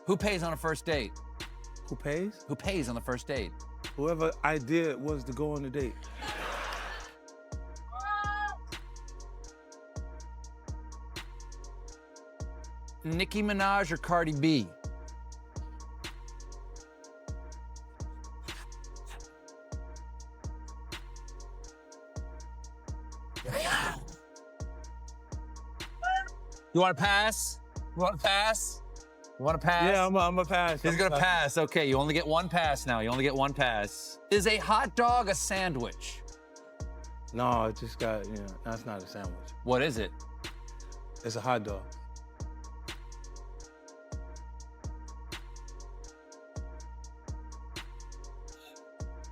Who pays on a first date? Who pays? Who pays on the first date? Whoever idea it was to go on the date. Nicki Minaj or Cardi B? You want to pass? You want to pass? You want to pass? Yeah, I'm a pass. He's gonna pass. Okay, you only get one pass now. You only get one pass. Is a hot dog a sandwich? No, it just got, that's not a sandwich. What is it? It's a hot dog.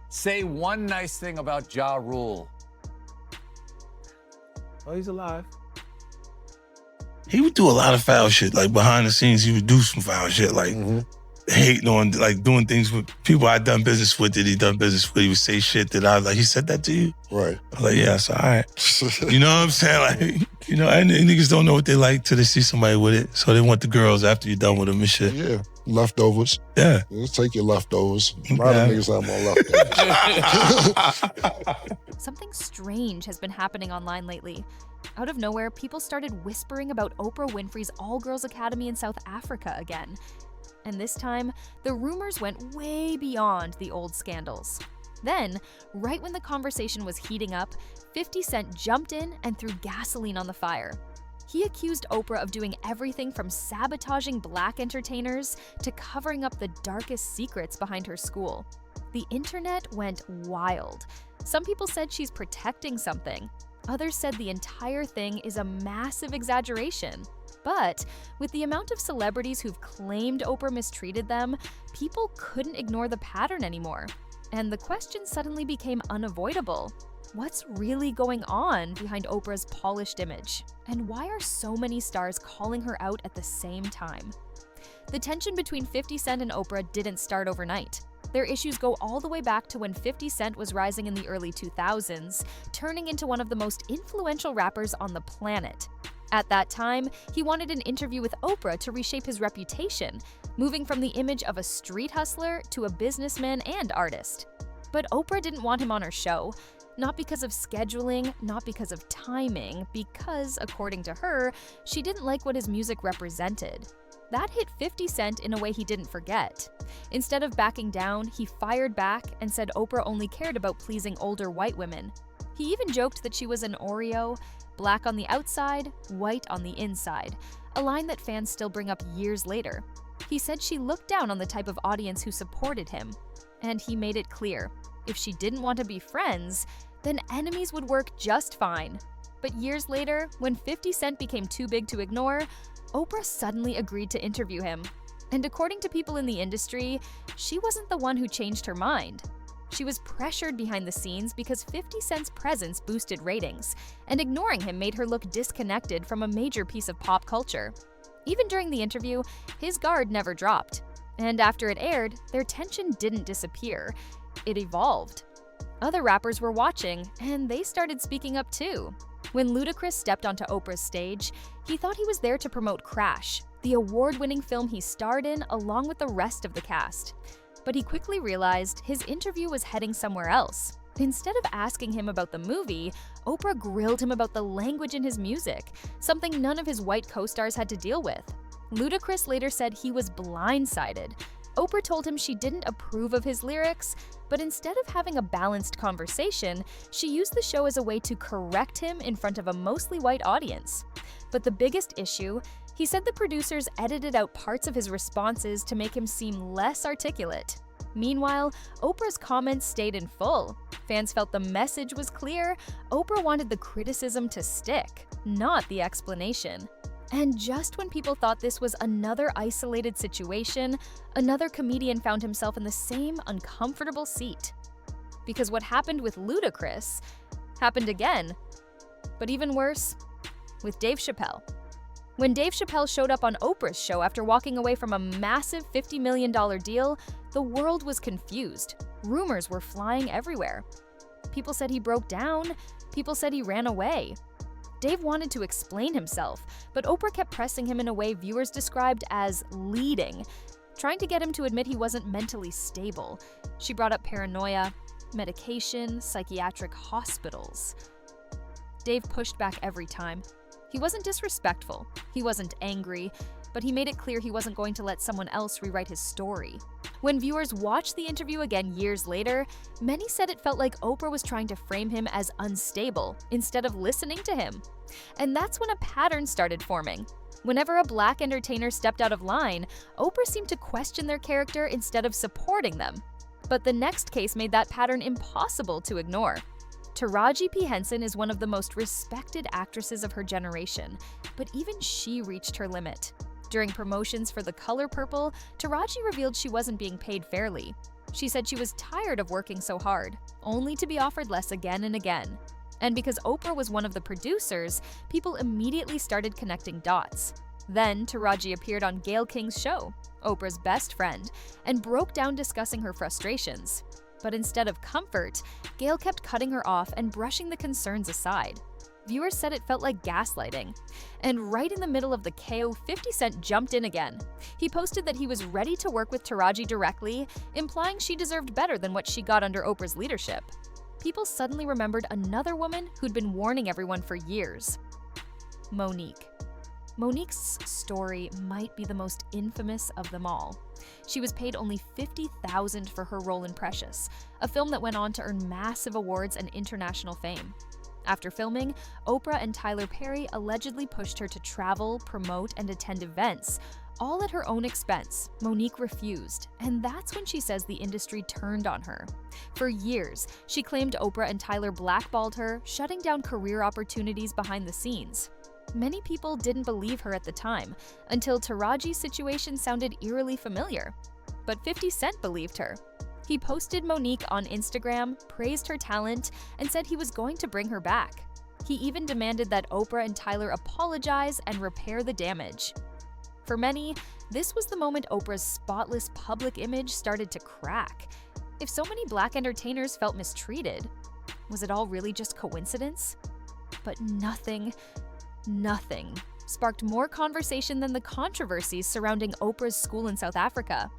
Say one nice thing about Ja Rule. Oh, he's alive. He would do a lot of foul shit. Like behind the scenes, he would do some foul shit. Like hating on, like doing things with people I'd done business with that he done business with. He would say shit that I was like, he said that to you? Right. I was like, yeah, it's all right. You know what I'm saying? Like, and niggas don't know what they like till they see somebody with it. So they want the girls after you're done with them and shit. Yeah. Leftovers. Yeah. Let's take your leftovers. A lot of niggas have more leftovers. Something strange has been happening online lately. Out of nowhere, people started whispering about Oprah Winfrey's All-Girls Academy in South Africa again. And this time, the rumors went way beyond the old scandals. Then, right when the conversation was heating up, 50 Cent jumped in and threw gasoline on the fire. He accused Oprah of doing everything from sabotaging black entertainers to covering up the darkest secrets behind her school. The internet went wild. Some people said she's protecting something. Others said the entire thing is a massive exaggeration. But with the amount of celebrities who've claimed Oprah mistreated them, people couldn't ignore the pattern anymore. And the question suddenly became unavoidable. What's really going on behind Oprah's polished image? And why are so many stars calling her out at the same time? The tension between 50 Cent and Oprah didn't start overnight. Their issues go all the way back to when 50 Cent was rising in the early 2000s, turning into one of the most influential rappers on the planet. At that time, he wanted an interview with Oprah to reshape his reputation, moving from the image of a street hustler to a businessman and artist. But Oprah didn't want him on her show, not because of scheduling, not because of timing, because, according to her, she didn't like what his music represented. That hit 50 Cent in a way he didn't forget. Instead of backing down, he fired back and said Oprah only cared about pleasing older white women. He even joked that she was an Oreo, black on the outside, white on the inside, a line that fans still bring up years later. He said she looked down on the type of audience who supported him. And he made it clear, if she didn't want to be friends, then enemies would work just fine. But years later, when 50 Cent became too big to ignore, Oprah suddenly agreed to interview him. And according to people in the industry, she wasn't the one who changed her mind. She was pressured behind the scenes because 50 Cent's presence boosted ratings, and ignoring him made her look disconnected from a major piece of pop culture. Even during the interview, his guard never dropped. And after it aired, their tension didn't disappear. It evolved. Other rappers were watching, and they started speaking up too. When Ludacris stepped onto Oprah's stage, he thought he was there to promote Crash, the award-winning film he starred in along with the rest of the cast. But he quickly realized his interview was heading somewhere else. Instead of asking him about the movie, Oprah grilled him about the language in his music, something none of his white co-stars had to deal with. Ludacris later said he was blindsided. Oprah told him she didn't approve of his lyrics, but instead of having a balanced conversation, she used the show as a way to correct him in front of a mostly white audience. But the biggest issue, he said the producers edited out parts of his responses to make him seem less articulate. Meanwhile, Oprah's comments stayed in full. Fans felt the message was clear. Oprah wanted the criticism to stick, not the explanation. And just when people thought this was another isolated situation, another comedian found himself in the same uncomfortable seat. Because what happened with Ludacris happened again. But even worse, with Dave Chappelle. When Dave Chappelle showed up on Oprah's show after walking away from a massive $50 million deal, the world was confused. Rumors were flying everywhere. People said he broke down. People said he ran away. Dave wanted to explain himself, but Oprah kept pressing him in a way viewers described as leading. trying to get him to admit he wasn't mentally stable. She brought up paranoia, medication, psychiatric hospitals. Dave pushed back every time. He wasn't disrespectful, he wasn't angry, but he made it clear he wasn't going to let someone else rewrite his story. When viewers watched the interview again years later, many said it felt like Oprah was trying to frame him as unstable instead of listening to him. And that's when a pattern started forming. Whenever a Black entertainer stepped out of line, Oprah seemed to question their character instead of supporting them. But the next case made that pattern impossible to ignore. Taraji P. Henson is one of the most respected actresses of her generation, but even she reached her limit. During promotions for The Color Purple, Taraji revealed she wasn't being paid fairly. She said she was tired of working so hard, only to be offered less again and again. And because Oprah was one of the producers, people immediately started connecting dots. Then Taraji appeared on Gayle King's show, Oprah's best friend, and broke down discussing her frustrations. But instead of comfort, Gayle kept cutting her off and brushing the concerns aside. Viewers said it felt like gaslighting. And right in the middle of the KO, 50 Cent jumped in again. He posted that he was ready to work with Taraji directly, implying she deserved better than what she got under Oprah's leadership. People suddenly remembered another woman who'd been warning everyone for years: Monique. Monique's story might be the most infamous of them all. She was paid only $50,000 for her role in Precious, a film that went on to earn massive awards and international fame. After filming, Oprah and Tyler Perry allegedly pushed her to travel, promote, and attend events, all at her own expense. Monique refused, and that's when she says the industry turned on her. For years, she claimed Oprah and Tyler blackballed her, shutting down career opportunities behind the scenes. Many people didn't believe her at the time, until Taraji's situation sounded eerily familiar. But 50 Cent believed her. He posted Monique on Instagram, praised her talent, and said he was going to bring her back. He even demanded that Oprah and Tyler apologize and repair the damage. For many, this was the moment Oprah's spotless public image started to crack. If so many Black entertainers felt mistreated, was it all really just coincidence? But nothing sparked more conversation than the controversies surrounding Oprah's school in South Africa.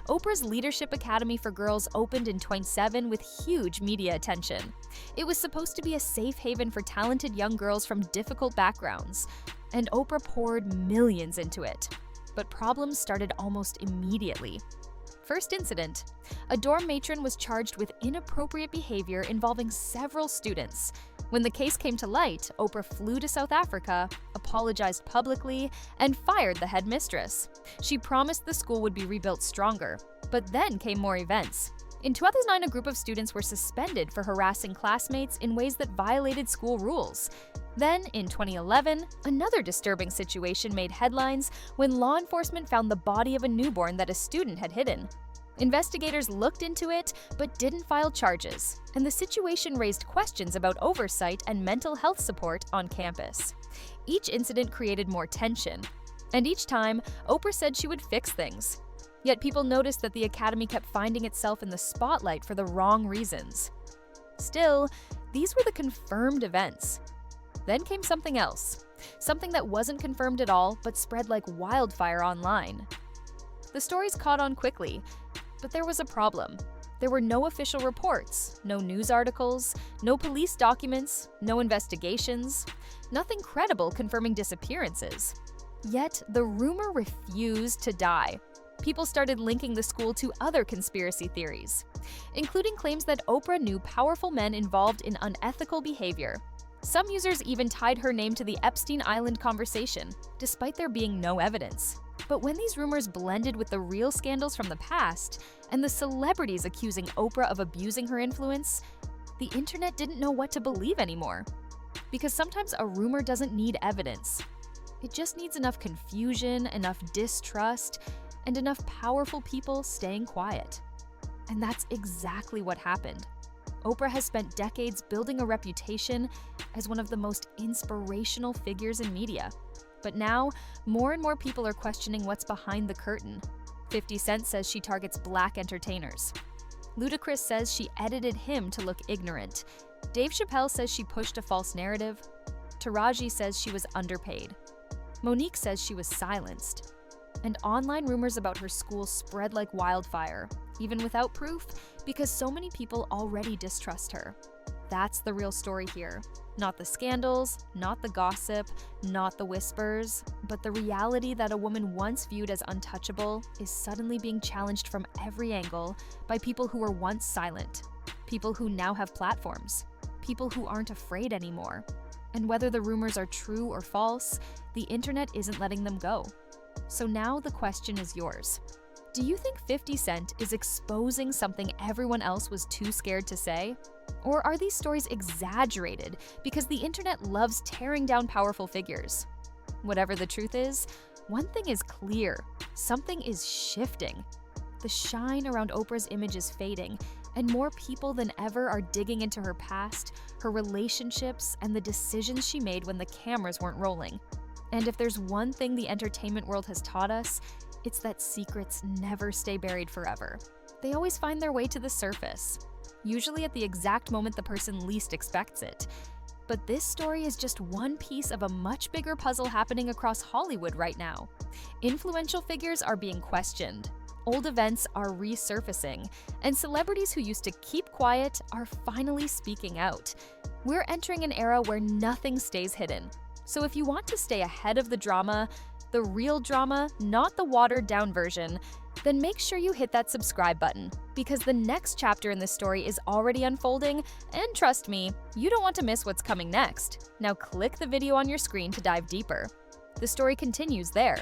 Oprah's Leadership Academy for Girls opened in 2007 with huge media attention. It was supposed to be a safe haven for talented young girls from difficult backgrounds, and Oprah poured millions into it. But problems started almost immediately. First incident: a dorm matron was charged with inappropriate behavior involving several students. When the case came to light, Oprah flew to South Africa, apologized publicly, and fired the headmistress. She promised the school would be rebuilt stronger, but then came more events. In 2009, a group of students were suspended for harassing classmates in ways that violated school rules. Then, in 2011, another disturbing situation made headlines when law enforcement found the body of a newborn that a student had hidden. Investigators looked into it, but didn't file charges, and the situation raised questions about oversight and mental health support on campus. Each incident created more tension, and each time, Oprah said she would fix things. Yet people noticed that the academy kept finding itself in the spotlight for the wrong reasons. Still, these were the confirmed events. Then came something else, something that wasn't confirmed at all, but spread like wildfire online. The stories caught on quickly, but there was a problem. There were no official reports, no news articles, no police documents, no investigations, nothing credible confirming disappearances. Yet, the rumor refused to die. People started linking the school to other conspiracy theories, including claims that Oprah knew powerful men involved in unethical behavior. Some users even tied her name to the Epstein Island conversation, despite there being no evidence. But when these rumors blended with the real scandals from the past, and the celebrities accusing Oprah of abusing her influence, the internet didn't know what to believe anymore. Because sometimes a rumor doesn't need evidence. It just needs enough confusion, enough distrust, and enough powerful people staying quiet. And that's exactly what happened. Oprah has spent decades building a reputation as one of the most inspirational figures in media. But now, more and more people are questioning what's behind the curtain. 50 Cent says she targets Black entertainers. Ludacris says she edited him to look ignorant. Dave Chappelle says she pushed a false narrative. Taraji says she was underpaid. Monique says she was silenced. and online rumors about her school spread like wildfire, even without proof, because so many people already distrust her. That's the real story here. Not the scandals, not the gossip, not the whispers, but the reality that a woman once viewed as untouchable is suddenly being challenged from every angle by people who were once silent, people who now have platforms, people who aren't afraid anymore. And whether the rumors are true or false, the internet isn't letting them go. So now the question is yours. Do you think 50 Cent is exposing something everyone else was too scared to say? Or are these stories exaggerated because the internet loves tearing down powerful figures? Whatever the truth is, one thing is clear: something is shifting. The shine around Oprah's image is fading, and more people than ever are digging into her past, her relationships, and the decisions she made when the cameras weren't rolling. And if there's one thing the entertainment world has taught us, it's that secrets never stay buried forever. They always find their way to the surface, usually at the exact moment the person least expects it. But this story is just one piece of a much bigger puzzle happening across Hollywood right now. Influential figures are being questioned, old events are resurfacing, and celebrities who used to keep quiet are finally speaking out. We're entering an era where nothing stays hidden. So if you want to stay ahead of the drama, the real drama, not the watered-down version, then make sure you hit that subscribe button, because the next chapter in this story is already unfolding, and trust me, you don't want to miss what's coming next. Now click the video on your screen to dive deeper. The story continues there.